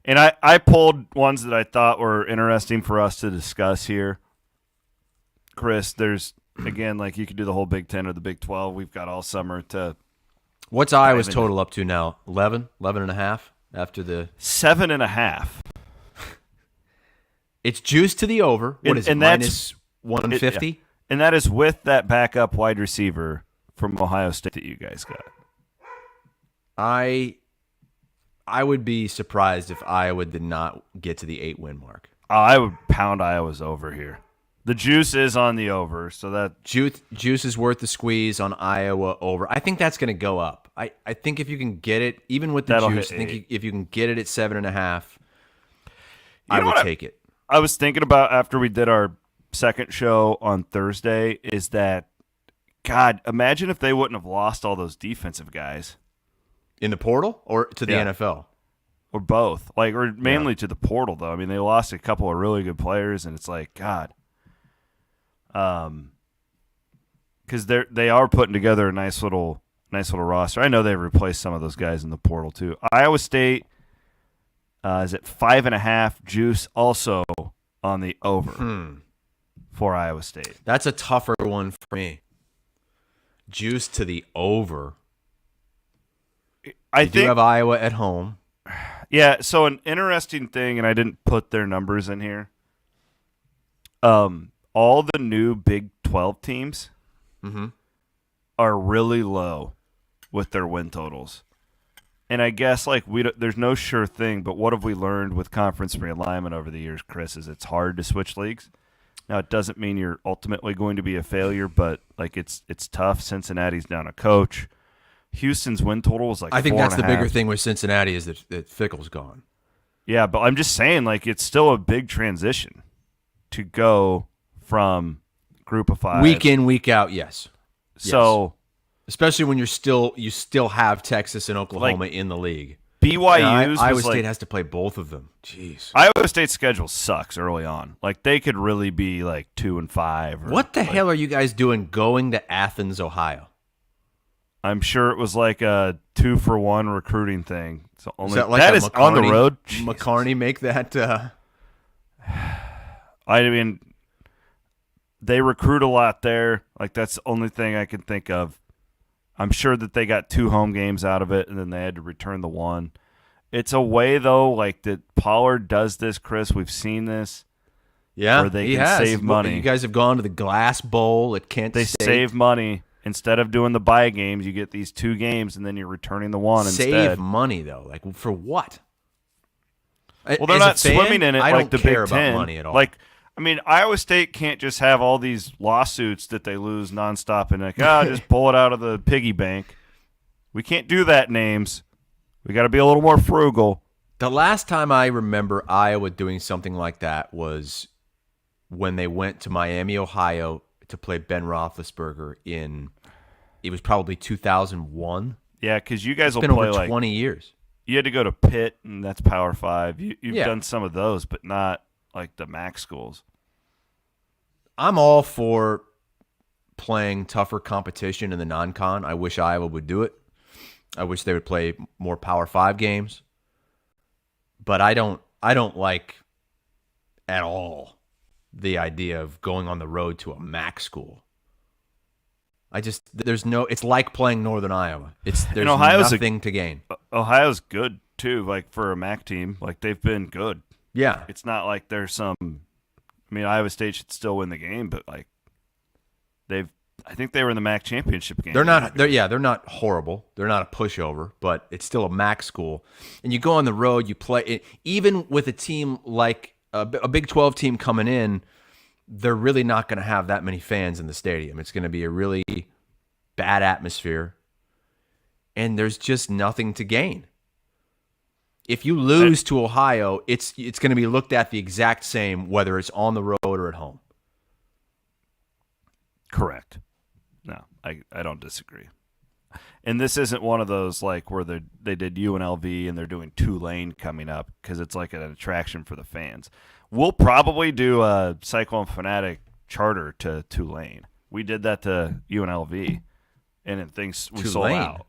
And I pulled ones that I thought were interesting for us to discuss here. Chris, there's, again, like you could do the whole Big 10 or the Big 12. We've got all summer to. What's Iowa's total up to now? 11 and a half after the 7.5. It's juiced to the over. What is it? Minus 150? And that is with that backup wide receiver from Ohio State that you guys got. I would be surprised if Iowa did not get to the 8-win mark. I would pound Iowa's over here. The juice is on the over, so that juice is worth the squeeze on Iowa over. I think that's going to go up. I think if you can get it, even with the That'll juice, hit I think 8. if you can get it at 7.5, I would take it. I was thinking about after we did our second show on Thursday is that, God, imagine if they wouldn't have lost all those defensive guys. In the portal or to the NFL? Or both. Or mainly to the portal, though. I mean, they lost a couple of really good players, and it's like, God. Because they are putting together a nice little roster. I know they replaced some of those guys in the portal, too. Iowa State is at 5.5. Juice also on the over for Iowa State. That's a tougher one for me. Juice to the over. I do have Iowa at home. Yeah, so an interesting thing, and I didn't put their numbers in here. All the new Big 12 teams are really low with their win totals. And I guess there's no sure thing, but what have we learned with conference realignment over the years, Chris, is it's hard to switch leagues. Now, it doesn't mean you're ultimately going to be a failure, but it's tough. Cincinnati's down a coach. Houston's win total is I think that's the 4.5. bigger thing with Cincinnati is that Fickle's gone. Yeah, but I'm just saying, it's still a big transition to go from group of 5. Week in, week out, yes. So, especially when you still have Texas and Oklahoma in the league. BYU's Iowa State has to play both of them. Jeez. Iowa State's schedule sucks early on. They could really be 2-5. What the hell are you guys doing going to Athens, Ohio? I'm sure it was a 2-for-1 recruiting thing. So only Is that like that a is on the road. McCarney make that? I mean, they recruit a lot there. That's the only thing I can think of. I'm sure that they got 2 home games out of it, and then they had to return the 1. It's a way, though, that Pollard does this, Chris. We've seen this. Yeah, where they he can has. save money. You guys have gone to the Glass Bowl at Kent State. They save money. Instead of doing the bye games, you get these 2 games, and then you're returning the 1 instead. Save money, though. For what? Well, they're not swimming in it I like don't the care Big Ten. about money at all. Iowa State can't just have all these lawsuits that they lose nonstop and just pull it out of the piggy bank. We can't do that, names. We got to be a little more frugal. The last time I remember Iowa doing something like that was when they went to Miami, Ohio to play Ben Roethlisberger it was probably 2001. Yeah, because you guys It's will been play over 20 years. You had to go to Pitt, and that's Power 5. You've Yeah. done some of those, but not the MAC schools. I'm all for playing tougher competition in the non-con. I wish Iowa would do it. I wish they would play more Power 5 games. But I don't like at all the idea of going on the road to a MAC school. It's like playing Northern Iowa. There's nothing to gain. Ohio's good too, for a MAC team. They've been good. Yeah. It's not like there's some. I mean, Iowa State should still win the game, but I think they were in the MAC championship game. They're not horrible. They're not a pushover, but it's still a MAC school. And you go on the road, you play even with a team like a Big 12 team coming in. They're really not going to have that many fans in the stadium. It's going to be a really bad atmosphere, and there's just nothing to gain. If you lose to Ohio, it's going to be looked at the exact same whether it's on the road or at home. Correct. No, I don't disagree. And this isn't one of those like where they did UNLV and they're doing Tulane coming up because it's like an attraction for the fans. We'll probably do a Cyclone Fanatic charter to Tulane. We did that to UNLV, and then things we sold out.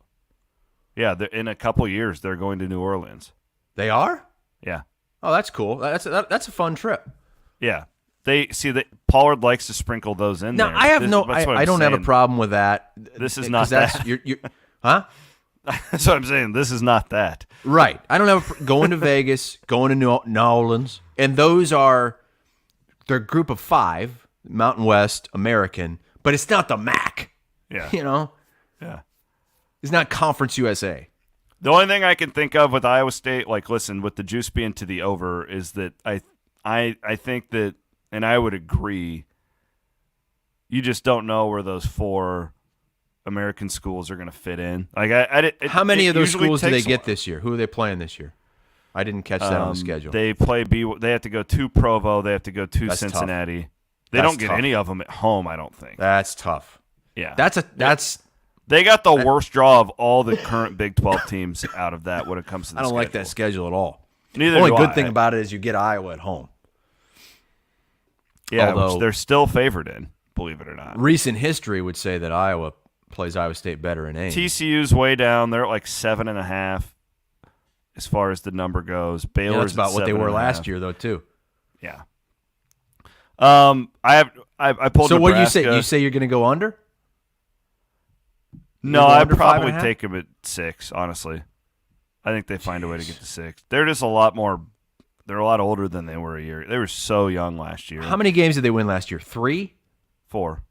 Yeah, in a couple years they're going to New Orleans. They are? Yeah. Oh, that's cool. That's a fun trip. Yeah. They see that Pollard likes to sprinkle those in there. Now, I don't have a problem with that. This is not that. Huh? That's what I'm saying. This is not that. Right. I don't have going to Vegas, going to New Orleans, and they're a group of 5, Mountain West, American, but it's not the MAC. Yeah. You know? Yeah. It's not Conference USA. The only thing I can think of with Iowa State, like, listen, with the juice being to the over, is that I think that, and I would agree, you just don't know where those 4 American schools are going to fit in. Like, how many of those schools do they get this year? Who are they playing this year? I didn't catch that on the schedule. They play They have to go to Provo. They have to go to That's Cincinnati. tough. They don't get any of them at home, I don't think. That's tough. Yeah. They got the worst draw of all the current Big 12 teams out of that when it comes to the I don't schedule. like that schedule at all. Neither the only do good I. thing about it is you get Iowa at home. Yeah, Although, which they're still favored in, believe it or not. Recent history would say that Iowa plays Iowa State better in Ames. TCU's way down. They're at like 7.5 as far as the number goes. Baylor's that's about at what they were 7.5. last year, though, too. Yeah. I pulled. So Nebraska. what do you say? You say you're going to go under? No, go I'd under probably 5.5? take them at 6. Honestly, I think they find a way to get to 6. They're just a lot more. They're a lot older than they were a year. They were so young last year. How many games did they win last year? 3? 4.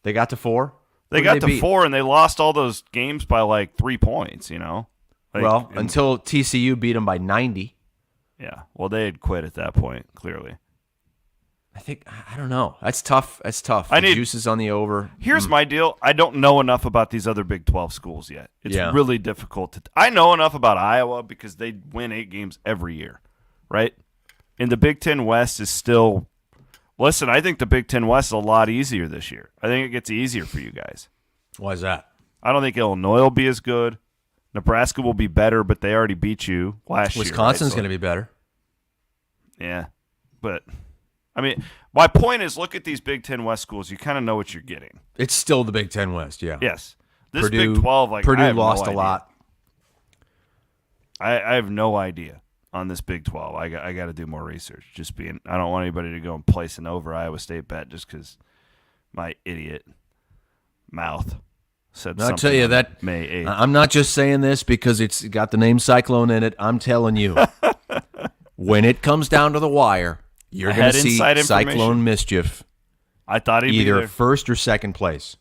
They got to 4? They got to 4, and they lost all those games by like 3 points. You know. Until TCU beat them by 90. Yeah. Well, they had quit at that point. Clearly. I don't know. That's tough. The juice is on the over. Here's my deal. I don't know enough about these other Big 12 schools yet. It's really difficult. I know enough about Iowa because they win 8 games every year, right? And the Big 10 West is still – listen, I think the Big 10 West is a lot easier this year. I think it gets easier for you guys. Why is that? I don't think Illinois will be as good. Nebraska will be better, but they already beat you last year. Wisconsin's going to be better. Yeah, but – I mean, my point is, look at these Big 10 West schools. You kind of know what you're getting. It's still the Big 10 West, yeah. Yes. This Purdue, Big 12, like Purdue I have lost no a lot. I have no idea on this Big 12. I got to do more research. I don't want anybody to go and place an over Iowa State bet just because my idiot mouth said something. I'll tell you that May 8th. I'm not just saying this because it's got the name Cyclone in it. I'm telling you, when it comes down to the wire, you're going to see Cyclone mischief. I thought he'd either be there. First or second place.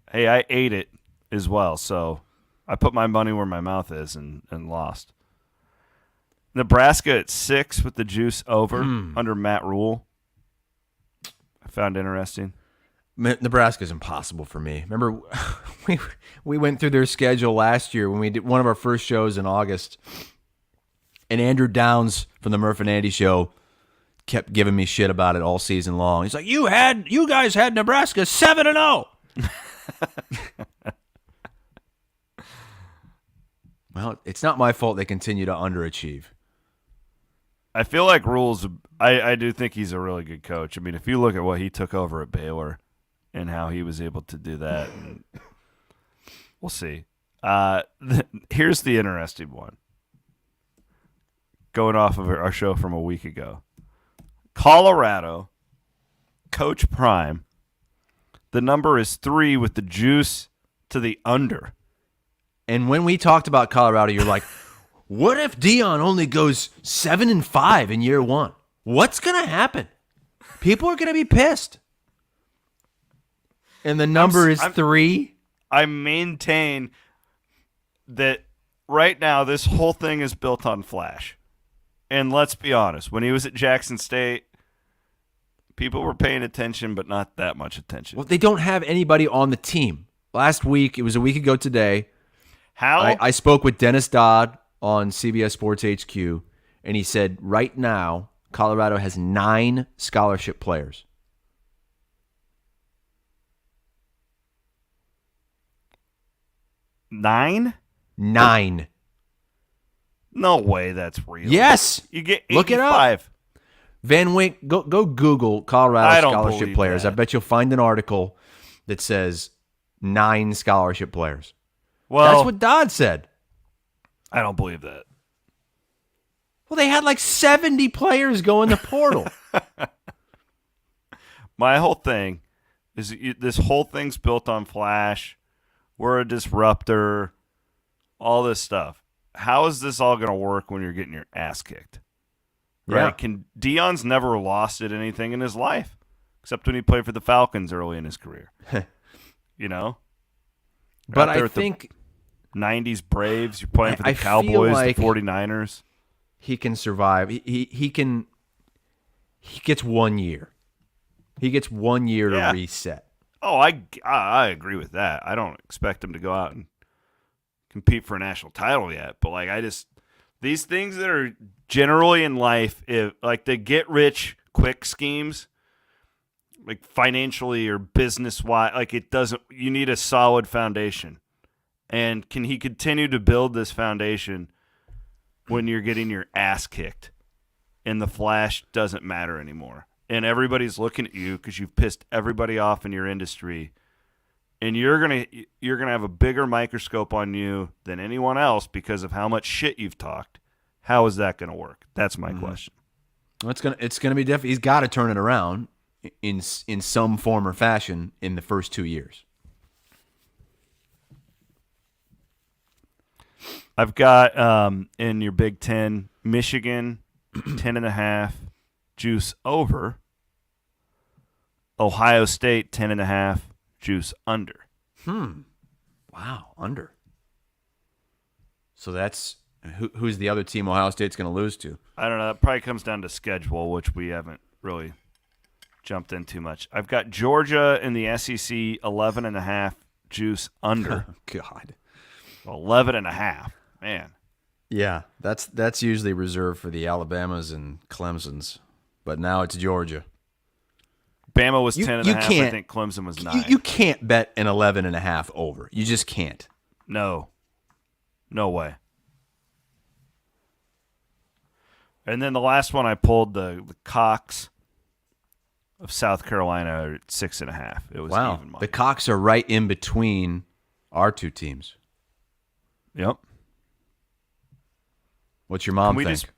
Hey, I ate it as well, so I put my money where my mouth is and lost. Nebraska at 6 with the juice over under Matt Rule. I found interesting. Nebraska's impossible for me. Remember, we went through their schedule last year when we did one of our first shows in August, and Andrew Downs from the Murph and Andy show kept giving me shit about it all season long. He's like, you guys had Nebraska 7-0. Well, it's not my fault they continue to underachieve. I feel like Rule's I do think he's a really good coach. I mean, if you look at what he took over at Baylor and how he was able to do that, we'll see. Here's the interesting one. Going off of our show from a week ago. Colorado, Coach Prime, the number is 3 with the juice to the under. And when we talked about Colorado, you're like, what if Dion only goes 7-5 in year 1? What's going to happen? People are going to be pissed. And the number is 3. I maintain that right now this whole thing is built on Flash. And let's be honest, when he was at Jackson State, people were paying attention, but not that much attention. Well, they don't have anybody on the team. Last week, it was a week ago today, I spoke with Dennis Dodd on CBS Sports HQ, and he said right now Colorado has 9 scholarship players. 9? 9. No way that's real. Yes. You get 85. Look it up. Van Wink, go Google Colorado I don't scholarship believe players. that. I bet you'll find an article that says 9 scholarship players. Well, That's what Dodd said. I don't believe that. Well, they had like 70 players go in the portal. My whole thing is this whole thing's built on Flash. We're a disruptor. All this stuff. How is this all going to work when you're getting your ass kicked? Right? Yeah. Deion's never lost at anything in his life, except when he played for the Falcons early in his career. You know? But Out there I with the think 90s Braves, you're playing for the I feel Cowboys, like the 49ers. he can survive. He gets 1 year. He gets 1 year to reset. Oh, I agree with that. I don't expect him to go out and compete for a national title yet, but these things that are generally in life, if like the get rich quick schemes, like financially or business wise, like you need a solid foundation. And can he continue to build this foundation when you're getting your ass kicked and the flash doesn't matter anymore? And everybody's looking at you because you've pissed everybody off in your industry. And you're gonna have a bigger microscope on you than anyone else because of how much shit you've talked. How is that gonna work? That's my question. Well, it's gonna be different. He's got to turn it around in some form or fashion in the first 2 years. I've got in your Big Ten, Michigan 10.5 juice over. Ohio State 10.5 juice under. Wow, under. So that's who's the other team Ohio State's going to lose to? I don't know. That probably comes down to schedule, which we haven't really jumped in too much. I've got Georgia in the SEC 11.5 juice under. God, 11.5. Man. Yeah, that's usually reserved for the Alabamas and Clemsons, but now it's Georgia. Bama was You 10.5. I can't- think Clemson was 9. You can't bet an 11.5 over. You just can't. No way. And then the last one I pulled, the Cox of South Carolina are at 6.5. It was Wow, even money. the Cox are right in between our two teams. Yep. What's your mom Can we think? just-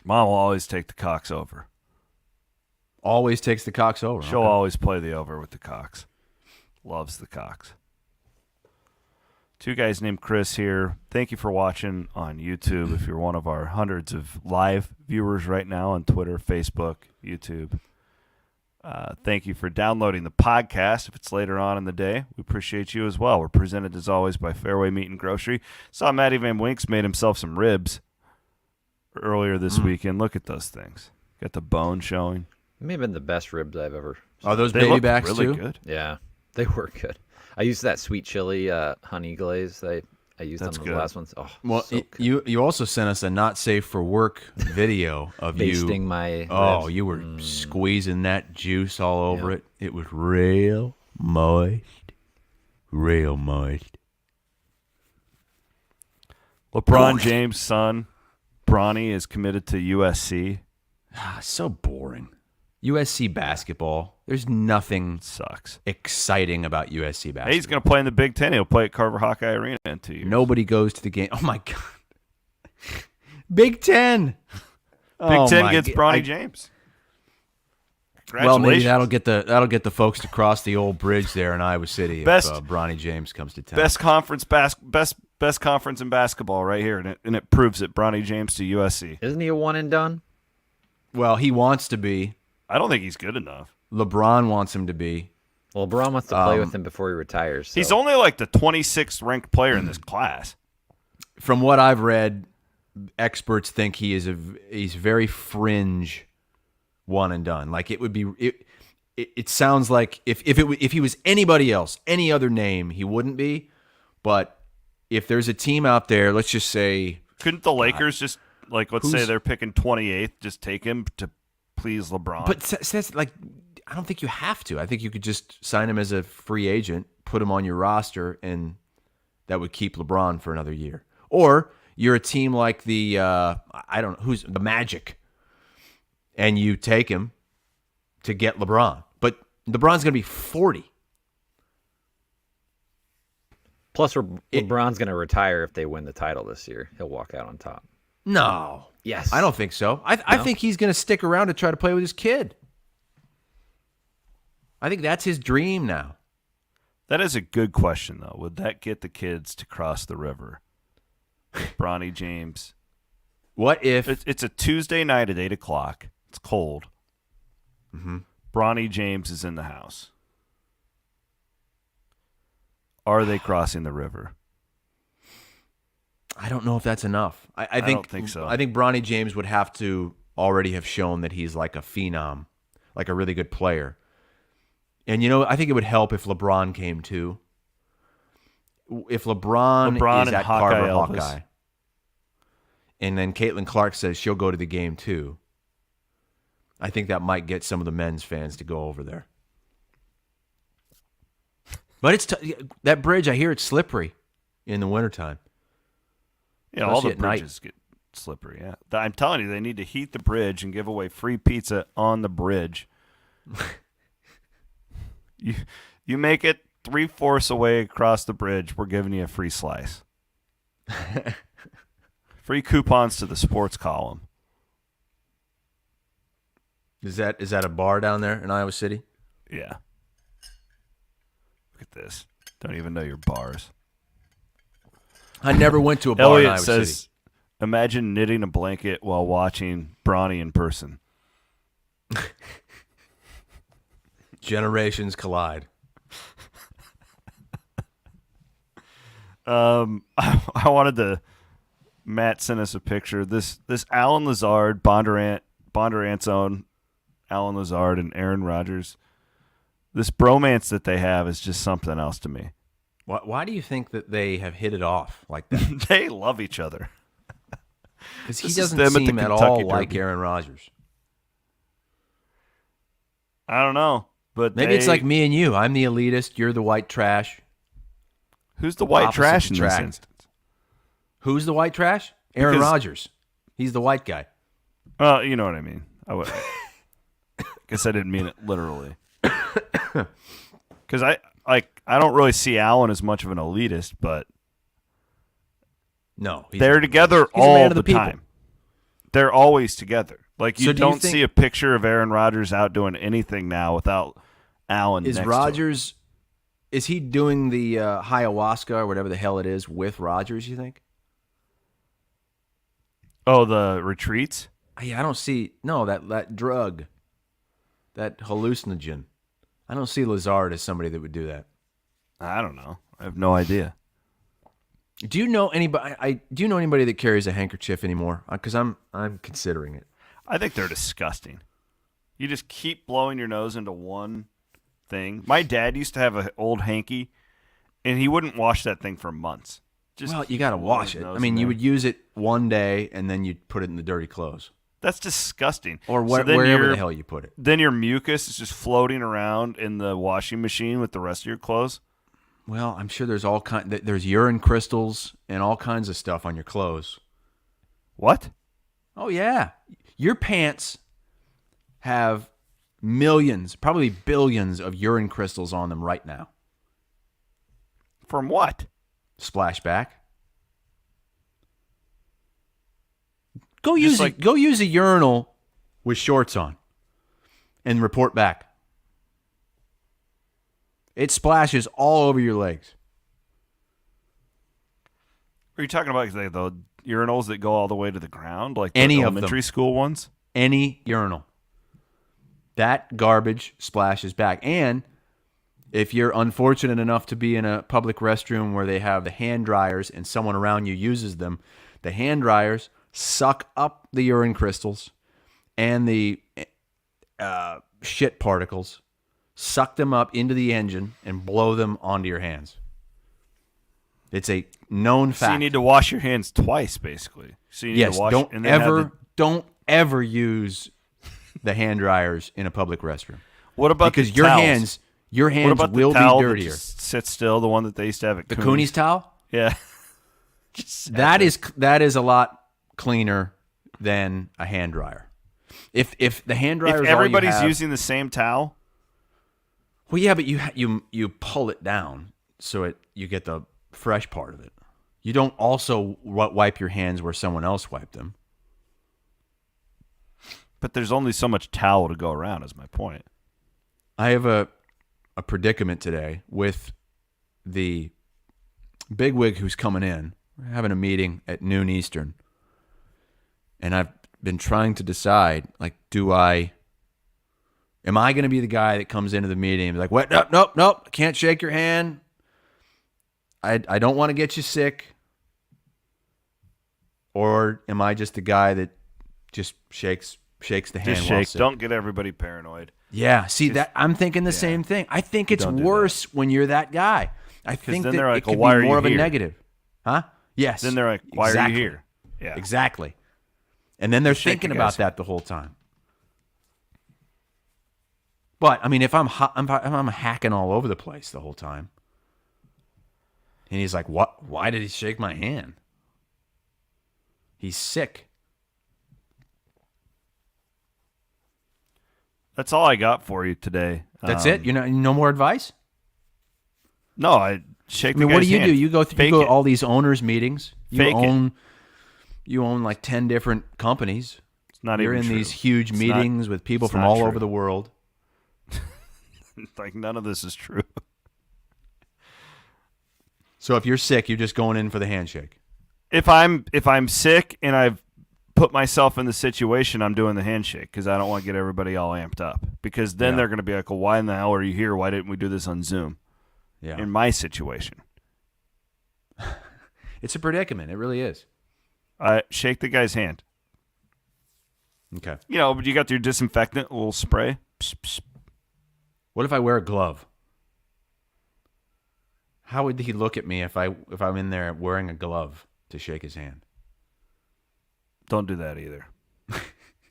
Mom will always take the Cox over. Always takes the Cox over. She'll Okay. always play the over with the Cox. Loves the Cox. Two guys named Chris here. Thank you for watching on YouTube. If you're one of our hundreds of live viewers right now on Twitter, Facebook, YouTube, thank you for downloading the podcast. If it's later on in the day, we appreciate you as well. We're presented, as always, by Fairway Meat and Grocery. Saw Matty Van Winks made himself some ribs earlier this weekend. Look at those things. Got the bone showing. It may have been the best ribs I've ever. Are those They baby look backs really too? good. Yeah, they were good. I used that sweet chili honey glaze. I used That's on good. the last ones. Oh, Well, so good. you also sent us a not safe for work video of Basting you. my Oh, ribs. you were squeezing that juice all over it. It was real moist. Real moist. LeBron James' son, Bronny, is committed to USC. Ah, so boring. USC basketball. There's nothing Sucks. exciting about USC basketball. Hey, he's going to play in the Big Ten. He'll play at Carver Hawkeye Arena in 2 years. Nobody goes to the game. Oh my god. Big Ten. Big Ten gets Bronny James. Well, maybe Congratulations. that'll get the folks to cross the old bridge there in Iowa City Best- if Bronny James comes to town. Best conference best conference in basketball right here, and it proves it. Bronny James to USC. Isn't he a one and done? Well, he wants to be. I don't think he's good enough. LeBron wants him to be. Well, LeBron wants to play with him before he retires. So. He's only like the 26th ranked player in this class. From what I've read, experts think he's very fringe one and done. Like it would be it sounds like if he was anybody else, any other name, he wouldn't be. But if there's a team out there, let's just say Couldn't the Lakers just let's say Who's- they're picking 28th, just take him to please LeBron? But that's like, I don't think you have to. I think you could just sign him as a free agent, put him on your roster, and that would keep LeBron for another year. Or you're a team like the the Magic, and you take him to get LeBron. But LeBron's going to be 40. Plus, LeBron's going to retire if they win the title this year. He'll walk out on top. No. Yes. I don't think so. I think he's going to stick around to try to play with his kid. I think that's his dream now. That is a good question, though. Would that get the kids to cross the river? Bronny James. What if... It's a Tuesday night at 8 o'clock. It's cold. Mm-hmm. Bronny James is in the house. Are they crossing the river? I don't know if that's enough. I don't think so. I think Bronny James would have to already have shown that he's like a phenom, like a really good player. And, I think it would help if LeBron came too. If LeBron is and at Carver Elvis. Hawkeye, and then Caitlin Clark says she'll go to the game too, I think that might get some of the men's fans to go over there. But it's that bridge, I hear it's slippery in the wintertime. Yeah, all the Especially at bridges get slippery. Yeah, I'm telling you, they need to heat the bridge and give away free pizza on the bridge. You make it 3/4 away across the bridge, we're giving you a free slice. Free coupons to the sports column. Is that a bar down there in Iowa City? Yeah. Look at this. Don't even know your bars. I never went to a bar in Elliot Iowa says, City. imagine knitting a blanket while watching Bronny in person. Generations collide. I wanted to. Matt sent us a picture. This Alan Lazard, Bondurant's own Alan Lazard and Aaron Rodgers. This bromance that they have is just something else to me. Why do you think that they have hit it off like that? They love each other. Because he This is doesn't them at the seem at Kentucky all like Derby. Aaron Rodgers. I don't know, but Maybe it's like me and you. I'm the elitist. You're the white trash. Who's the white Opposite trash in this attract. instance? Who's the white trash? Aaron Because- Rodgers. He's the white guy. Well, you know what I mean. Guess I didn't mean it literally. Because I don't really see Allen as much of an elitist, but No. they're together He's a man all of the the people. time. They're always together. Like you So do you don't think- see a picture of Aaron Rodgers out doing anything now without Allen. Is next to him. Rodgers, is he doing the ayahuasca or whatever the hell it is with Rodgers, you think? Oh, the retreats? Yeah, I don't see, no, that drug, that hallucinogen. I don't see Lazard as somebody that would do that. I don't know. I have no idea. Do you know anybody? Do you know anybody that carries a handkerchief anymore? Because I'm considering it. I think they're disgusting. You just keep blowing your nose into one thing. My dad used to have an old hanky, and he wouldn't wash that thing for months. Just Well, you got to blow wash his it. nose I mean, in you there. would use it one day, and then you'd put it in the dirty clothes. That's disgusting. Or So then wherever your- the hell you put it. Then your mucus is just floating around in the washing machine with the rest of your clothes. Well, I'm sure there's there's urine crystals and all kinds of stuff on your clothes. What? Oh, yeah. Your pants have millions, probably billions of urine crystals on them right now. From what? Splashback. Go use a urinal with shorts on and report back. It splashes all over your legs. Are you talking about the urinals that go all the way to the ground, like Any the of them. elementary school ones? Any urinal. That garbage splashes back. And if you're unfortunate enough to be in a public restroom where they have the hand dryers and someone around you uses them, the hand dryers suck up the urine crystals and the shit particles, suck them up into the engine, and blow them onto your hands. It's a known fact. So you need to wash your hands twice, basically. So you need Yes, to wash don't and then have don't ever use the hand dryers in a public restroom. What about because the your towels? hands What about will the towel be that dirtier. just sits still, the one that they used to have at The Cooney's? Cooney's towel? Yeah. That is a lot cleaner than a hand dryer. If the hand dryer, if everybody's using the same towel, well, yeah, but you pull it down so you get the fresh part of it. You don't also wipe your hands where someone else wiped them. but there's only so much towel to go around. Is my point. I have a predicament today with the bigwig who's coming in. We're having a meeting at noon Eastern, and I've been trying to decide, like, am I going to be the guy that comes into the meeting and be like, what? Nope, can't shake your hand. I don't want to get you sick. Or am I just the guy that just shakes the hand? Just shake. Don't get everybody paranoid. Yeah, see, that I'm thinking the same thing. I think it's worse when you're that guy. I think that like, it could why be are more you of a here? negative. Huh? Yes. Then they're like, why are you here? Yeah. Exactly. And then they're Just shake thinking the about guy's that the whole time. But I mean, if I'm hacking all over the place the whole time, and he's like, "What? Why did he shake my hand? He's sick." That's all I got for you today. That's it. No more advice. No, I shake. I mean, the what guy's do you hand. do? You go Fake to it. all these owners' meetings. Fake it. You own like 10 different companies. It's not You're even in true. these huge It's meetings with people it's from not all true. over the world. Like, none of this is true. So if you're sick, you're just going in for the handshake. If I'm sick and I've put myself in the situation, I'm doing the handshake because I don't want to get everybody all amped up. Because then they're going to be like, well, why in the hell are you here? Why didn't we do this on Zoom? Yeah. In my situation. It's a predicament. It really is. I shake the guy's hand. Okay. But you got your disinfectant, a little spray. Psst, psst. What if I wear a glove? How would he look at me if I'm in there wearing a glove to shake his hand? Don't do that either.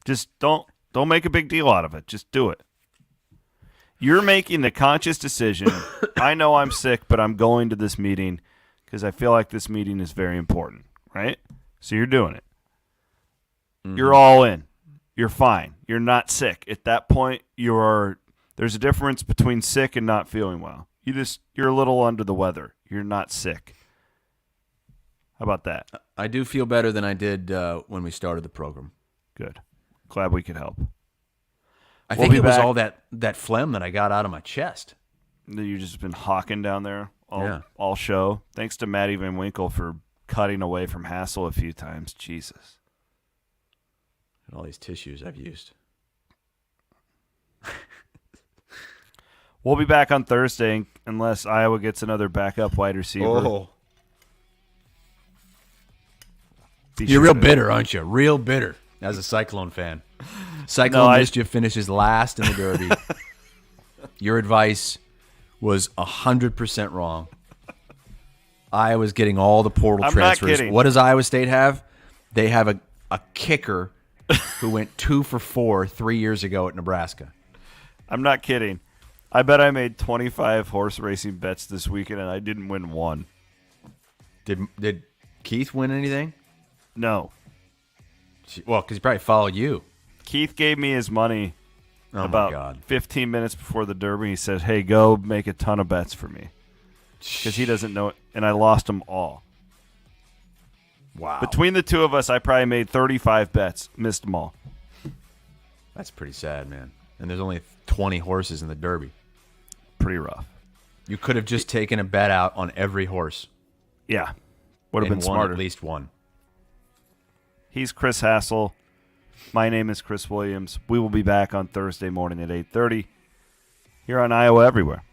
Just don't make a big deal out of it. Just do it. You're making the conscious decision. I know I'm sick, but I'm going to this meeting because I feel like this meeting is very important, right? So you're doing it. Mm-hmm. You're all in. You're fine. You're not sick. At that point, there's a difference between sick and not feeling well. You're a little under the weather. You're not sick. How about that? I do feel better than I did when we started the program. Good. Glad we could help. I think it was all that phlegm that I got out of my chest. That you've just been hawking down there all show. Thanks to Maddie Van Winkle for cutting away from Hassel a few times. Jesus. And all these tissues I've used. We'll be back on Thursday unless Iowa gets another backup wide receiver. Oh. You're real bitter, aren't you? Real bitter as a Cyclone fan. Cyclone Mischief finishes last in the Derby. Your advice was 100% wrong. Iowa's getting all the portal transfers. Not kidding. What does Iowa State have? They have a kicker who went 2 for 4 3 years ago at Nebraska. I'm not kidding. I bet I made 25 horse racing bets this weekend, and I didn't win one. Did Keith win anything? No. Well, because he probably followed you. Keith gave me his money my God. 15 minutes before the Derby. He said, hey, go make a ton of bets for me. Because he doesn't know it, and I lost them all. Wow. Between the two of us, I probably made 35 bets, missed them all. That's pretty sad, man. And there's only 20 horses in the Derby. Pretty rough. You could have just taken a bet out on every horse. Yeah. Would have been won smarter. At least one. He's Chris Hassel. My name is Chris Williams. We will be back on Thursday morning at 8:30 here on Iowa Everywhere.